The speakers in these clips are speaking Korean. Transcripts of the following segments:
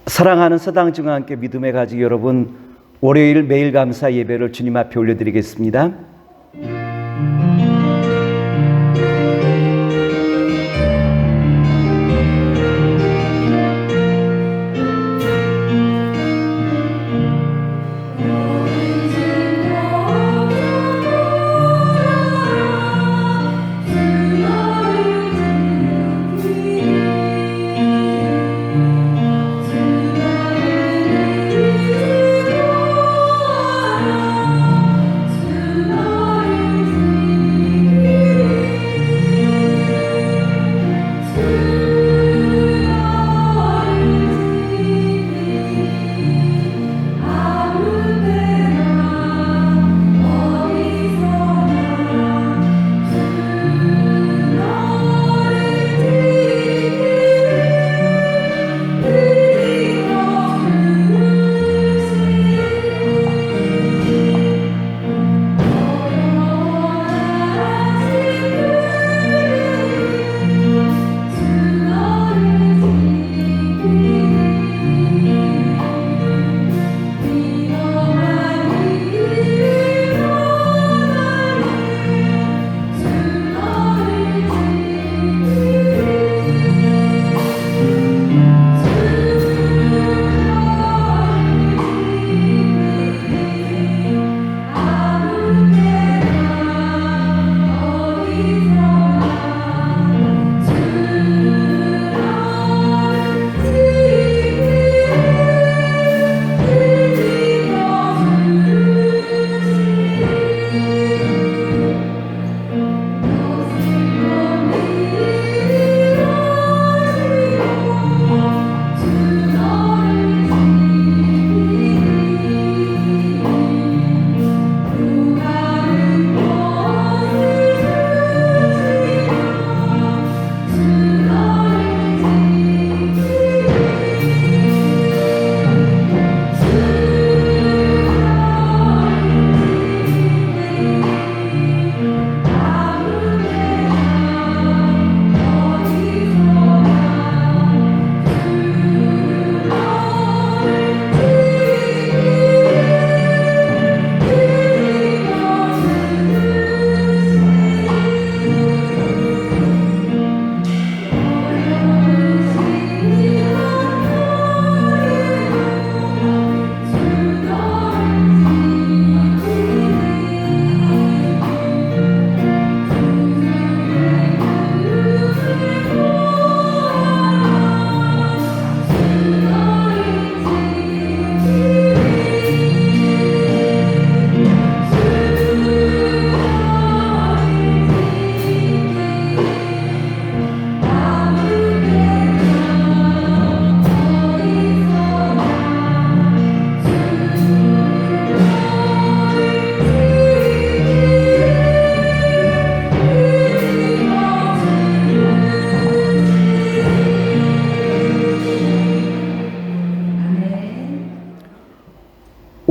사랑하는 서당중과 함께 믿음의 가족 여러분, 월요일 매일 감사 예배를 주님 앞에 올려드리겠습니다.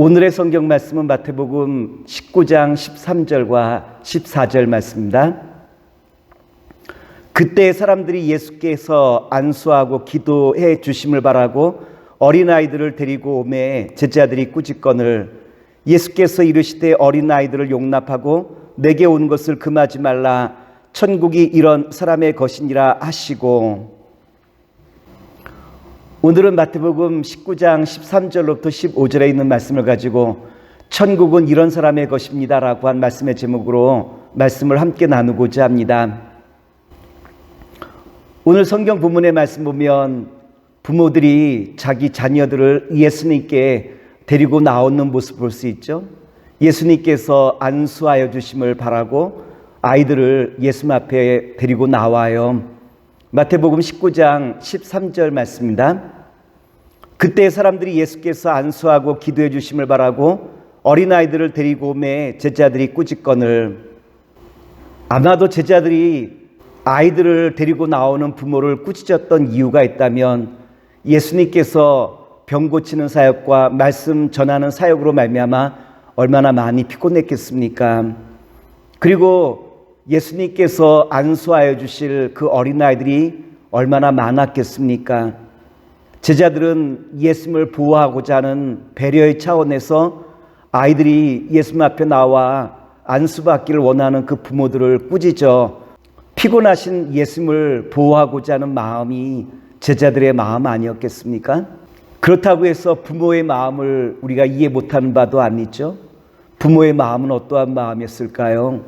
오늘의 성경 말씀은 마태복음 19장 13절과 14절 말씀입니다. 그때 사람들이 예수께서 안수하고 기도해 주심을 바라고 어린아이들을 데리고 오매 제자들이 꾸짖거늘 예수께서 이르시되 어린아이들을 용납하고 내게 온 것을 금하지 말라 천국이 이런 사람의 것이니라 하시고, 오늘은 마태복음 19장 13절로부터 15절에 있는 말씀을 가지고 천국은 이런 사람의 것입니다 라고 한 말씀의 제목으로 말씀을 함께 나누고자 합니다. 오늘 성경 본문의 말씀 보면 부모들이 자기 자녀들을 예수님께 데리고 나오는 모습을 볼 수 있죠. 예수님께서 안수하여 주심을 바라고 아이들을 예수님 앞에 데리고 나와요. 마태복음 19장 13절 말씀입니다. 그때 사람들이 예수께서 안수하고 기도해 주심을 바라고 어린아이들을 데리고 오매 제자들이 꾸짖거늘, 아마도 제자들이 아이들을 데리고 나오는 부모를 꾸짖었던 이유가 있다면 예수님께서 병 고치는 사역과 말씀 전하는 사역으로 말미암아 얼마나 많이 피곤했겠습니까? 그리고 예수님께서 안수하여 주실 그 어린아이들이 얼마나 많았겠습니까? 제자들은 예수님을 보호하고자 하는 배려의 차원에서 아이들이 예수님 앞에 나와 안수받기를 원하는 그 부모들을 꾸짖어 피곤하신 예수님을 보호하고자 하는 마음이 제자들의 마음 아니었겠습니까? 그렇다고 해서 부모의 마음을 우리가 이해 못하는 바도 아니죠. 부모의 마음은 어떠한 마음이었을까요?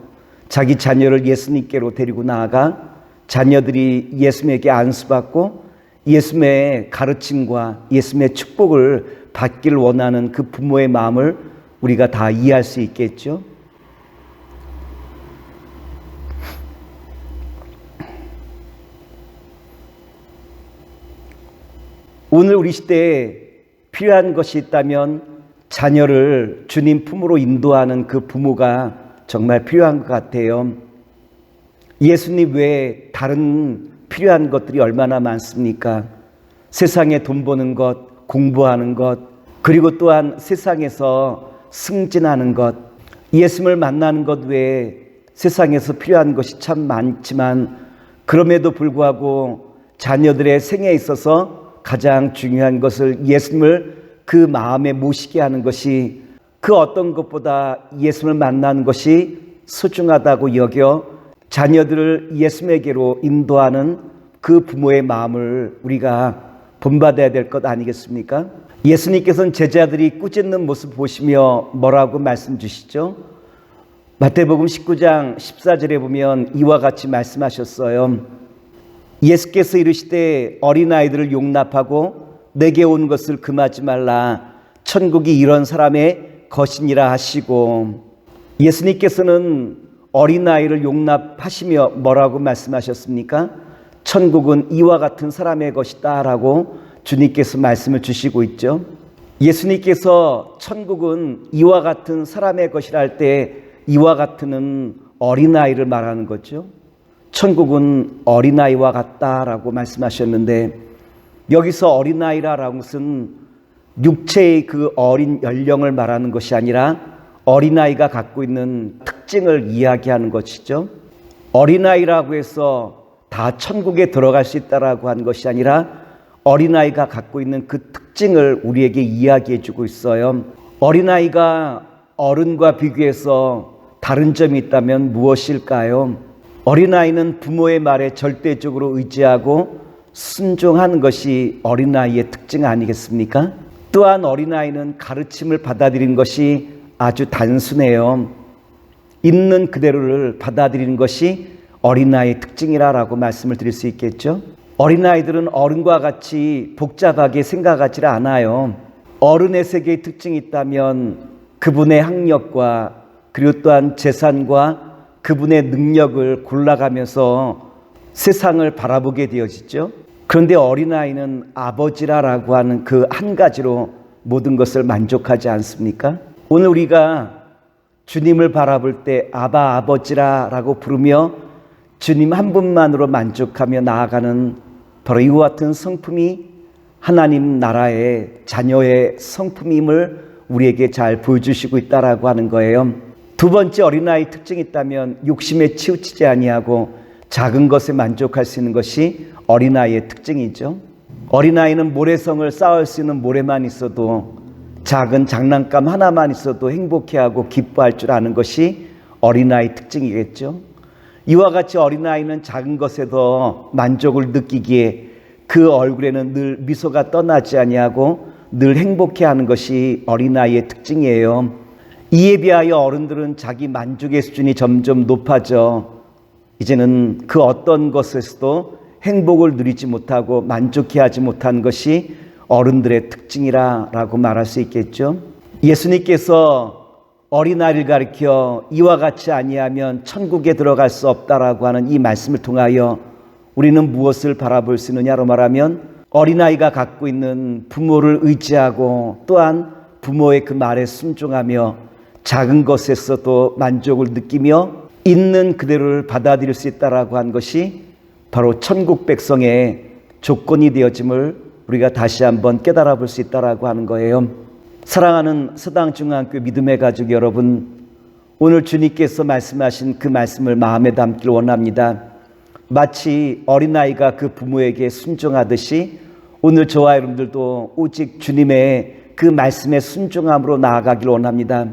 자기 자녀를 예수님께로 데리고 나아가 자녀들이 예수님에게 안수받고 예수님의 가르침과 예수님의 축복을 받기를 원하는 그 부모의 마음을 우리가 다 이해할 수 있겠죠. 오늘 우리 시대에 필요한 것이 있다면 자녀를 주님 품으로 인도하는 그 부모가 정말 필요한 것 같아요. 예수님 외에 다른 필요한 것들이 얼마나 많습니까? 세상에 돈 버는 것, 공부하는 것, 그리고 또한 세상에서 승진하는 것, 예수님을 만나는 것 외에 세상에서 필요한 것이 참 많지만 그럼에도 불구하고 자녀들의 생애에 있어서 가장 중요한 것을 예수님을 그 마음에 모시게 하는 것이 그 어떤 것보다 예수님을 만나는 것이 소중하다고 여겨 자녀들을 예수님에게로 인도하는 그 부모의 마음을 우리가 본받아야 될 것 아니겠습니까? 예수님께서는 제자들이 꾸짖는 모습 보시며 뭐라고 말씀 주시죠? 마태복음 19장 14절에 보면 이와 같이 말씀하셨어요. 예수께서 이르시되 어린아이들을 용납하고 내게 온 것을 금하지 말라. 천국이 이런 사람의 것이니라 하시고, 예수님께서는 어린아이를 용납하시며 뭐라고 말씀하셨습니까? 천국은 이와 같은 사람의 것이다 라고 주님께서 말씀을 주시고 있죠. 예수님께서 천국은 이와 같은 사람의 것이라 할 때 이와 같은은 어린아이를 말하는 거죠. 천국은 어린아이와 같다라고 말씀하셨는데, 여기서 어린아이라는 것은 육체의 그 어린 연령을 말하는 것이 아니라 어린아이가 갖고 있는 특징을 이야기하는 것이죠. 어린아이라고 해서 다 천국에 들어갈 수 있다라고 하는 것이 아니라 어린아이가 갖고 있는 그 특징을 우리에게 이야기해 주고 있어요. 어린아이가 어른과 비교해서 다른 점이 있다면 무엇일까요? 어린아이는 부모의 말에 절대적으로 의지하고 순종하는 것이 어린아이의 특징 아니겠습니까? 또한 어린아이는 가르침을 받아들이는 것이 아주 단순해요. 있는 그대로를 받아들이는 것이 어린아이의 특징이라고 말씀을 드릴 수 있겠죠. 어린아이들은 어른과 같이 복잡하게 생각하지 않아요. 어른의 세계의 특징이 있다면 그분의 학력과 그리고 또한 재산과 그분의 능력을 골라가면서 세상을 바라보게 되어지죠. 그런데 어린아이는 아버지라고 하는 그 한 가지로 모든 것을 만족하지 않습니까? 오늘 우리가 주님을 바라볼 때 아바 아버지라고 부르며 주님 한 분만으로 만족하며 나아가는 바로 이와 같은 성품이 하나님 나라의 자녀의 성품임을 우리에게 잘 보여주시고 있다라고 하는 거예요. 두 번째 어린아이 특징이 있다면 욕심에 치우치지 아니하고 작은 것에 만족할 수 있는 것이 어린아이의 특징이죠. 어린아이는 모래성을 쌓을 수 있는 모래만 있어도, 작은 장난감 하나만 있어도 행복해하고 기뻐할 줄 아는 것이 어린아이 특징이겠죠. 이와 같이 어린아이는 작은 것에도 만족을 느끼기에 그 얼굴에는 늘 미소가 떠나지 아니하고 늘 행복해하는 것이 어린아이의 특징이에요. 이에 비하여 어른들은 자기 만족의 수준이 점점 높아져 이제는 그 어떤 것에서도 행복을 누리지 못하고 만족해하지 못하는 것이 어른들의 특징이라고 말할 수 있겠죠. 예수님께서 어린아이를 가리켜 이와 같이 아니하면 천국에 들어갈 수 없다라고 하는 이 말씀을 통하여 우리는 무엇을 바라볼 수 있느냐로 말하면 어린아이가 갖고 있는 부모를 의지하고 또한 부모의 그 말에 순종하며 작은 것에서도 만족을 느끼며 있는 그대로를 받아들일 수 있다라고 한 것이 바로 천국 백성의 조건이 되어짐을 우리가 다시 한번 깨달아 볼 수 있다라고 하는 거예요. 사랑하는 서당중앙교회 믿음의 가족 여러분, 오늘 주님께서 말씀하신 그 말씀을 마음에 담기를 원합니다. 마치 어린아이가 그 부모에게 순종하듯이 오늘 저와 여러분들도 오직 주님의 그 말씀에 순종함으로 나아가길 원합니다.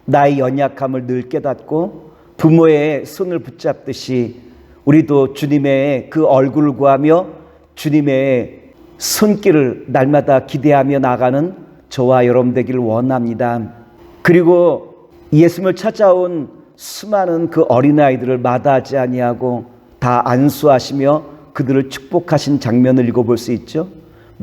나의 연약함을 늘 깨닫고 부모의 손을 붙잡듯이 우리도 주님의 그 얼굴을 구하며 주님의 손길을 날마다 기대하며 나가는 저와 여러분 되기를 원합니다. 그리고 예수님을 찾아온 수많은 그 어린아이들을 마다하지 아니하고 다 안수하시며 그들을 축복하신 장면을 읽어볼 수 있죠.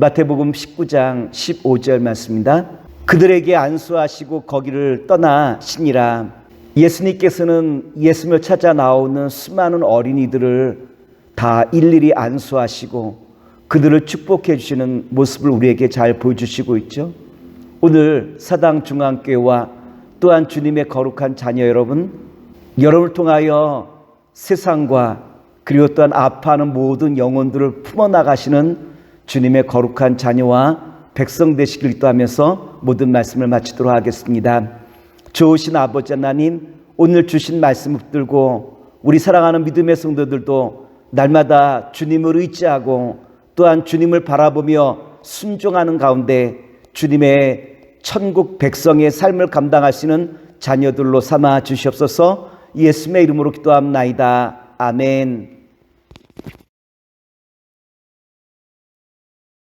마태복음 19장 15절 말씀입니다. 그들에게 안수하시고 거기를 떠나시니라. 예수님께서는 예수님을 찾아 나오는 수많은 어린이들을 다 일일이 안수하시고 그들을 축복해 주시는 모습을 우리에게 잘 보여주시고 있죠. 오늘 사당중앙교회와 또한 주님의 거룩한 자녀 여러분을 통하여 세상과 그리고 또한 아파하는 모든 영혼들을 품어나가시는 주님의 거룩한 자녀와 백성 되시길 기도하면서 모든 말씀을 마치도록 하겠습니다. 좋으신 아버지 하나님, 오늘 주신 말씀 붙들고 우리 사랑하는 믿음의 성도들도 날마다 주님을 의지하고 또한 주님을 바라보며 순종하는 가운데 주님의 천국 백성의 삶을 감당하시는 자녀들로 삼아 주시옵소서. 예수님의 이름으로 기도합나이다. 아멘.